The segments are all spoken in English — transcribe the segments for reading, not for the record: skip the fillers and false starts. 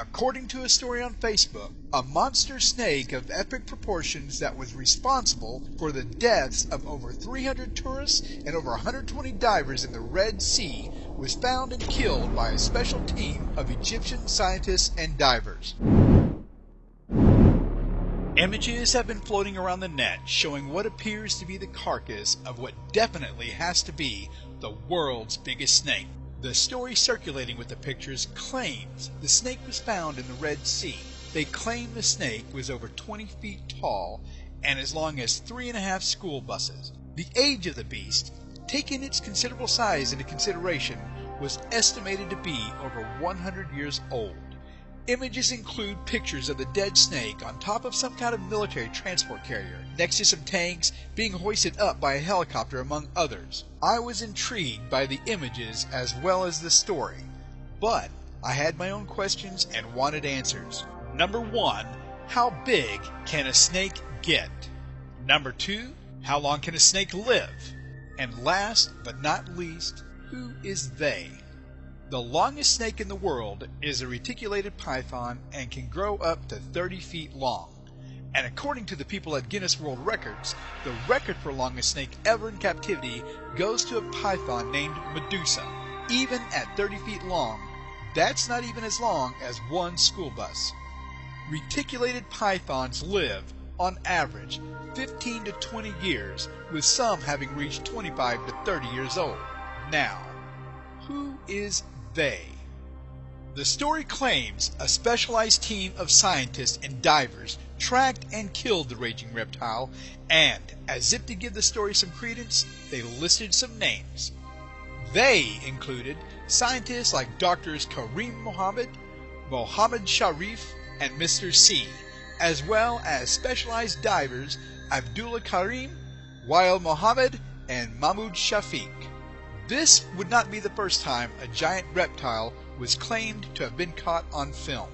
According to a story on Facebook, a monster snake of epic proportions that was responsible for the deaths of over 300 tourists and over 120 divers in the Red Sea was found and killed by a special team of Egyptian scientists and divers. Images have been floating around the net showing what appears to be the carcass of what definitely has to be the world's biggest snake. The story circulating with the pictures claims the snake was found in the Red Sea. They claim the snake was over 20 feet tall and as long as 3.5 school buses. The age of the beast, taking its considerable size into consideration, was estimated to be over 100 years old. Images include pictures of the dead snake on top of some kind of military transport carrier, next to some tanks, being hoisted up by a helicopter, among others. I was intrigued by the images as well as the story, but I had my own questions and wanted answers. Number 1, how big can a snake get? Number 2, how long can a snake live? And last but not least, who is they? The longest snake in the world is a reticulated python and can grow up to 30 feet long. And according to the people at Guinness World Records, the record for longest snake ever in captivity goes to a python named Medusa. Even at 30 feet long, that's not even as long as one school bus. Reticulated pythons live, on average, 15 to 20 years, with some having reached 25 to 30 years old. Now, who is they? The story claims a specialized team of scientists and divers tracked and killed the raging reptile, and, as if to give the story some credence, they listed some names. They included scientists like Drs. Karim Mohammed, Mohammed Sharif, and Mr. C, as well as specialized divers Abdullah Karim, Wael Mohammed, and Mahmoud Shafiq. This would not be the first time a giant reptile was claimed to have been caught on film.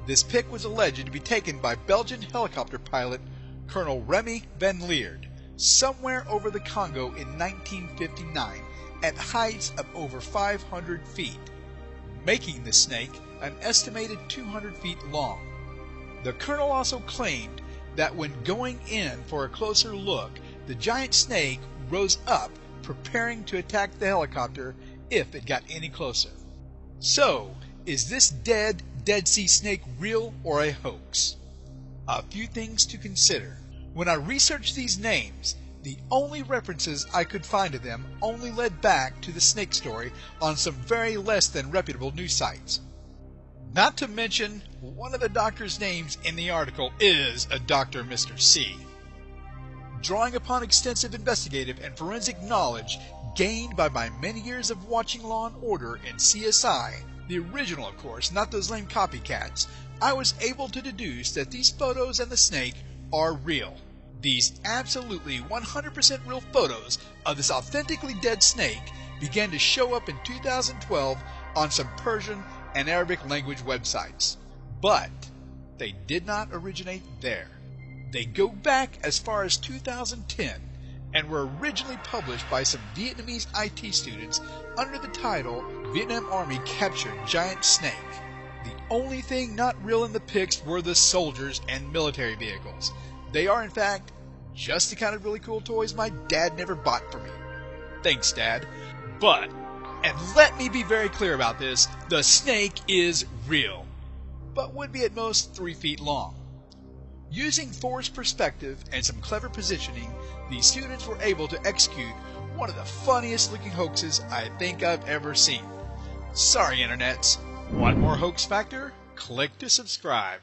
This pic was alleged to be taken by Belgian helicopter pilot Colonel Remy van Lierde somewhere over the Congo in 1959 at heights of over 500 feet, making the snake an estimated 200 feet long. The colonel also claimed that when going in for a closer look, the giant snake rose up, preparing to attack the helicopter if it got any closer. So, is this Dead Sea snake real or a hoax? A few things to consider. When I researched these names, the only references I could find to them only led back to the snake story on some very less than reputable news sites. Not to mention, one of the doctor's names in the article is a Dr. Mr. C. Drawing upon extensive investigative and forensic knowledge gained by my many years of watching Law & Order and CSI, the original of course, not those lame copycats, I was able to deduce that these photos and the snake are real. These absolutely 100% real photos of this authentically dead snake began to show up in 2012 on some Persian and Arabic language websites. But they did not originate there. They go back as far as 2010 and were originally published by some Vietnamese IT students under the title Vietnam Army Captured Giant Snake. The only thing not real in the pics were the soldiers and military vehicles. They are in fact just the kind of really cool toys my dad never bought for me. Thanks, Dad. But, and let me be very clear about this, the snake is real, but would be at most 3 feet long. Using forced perspective and some clever positioning, these students were able to execute one of the funniest looking hoaxes I think I've ever seen. Sorry, internets. Want more hoax factor? Click to subscribe.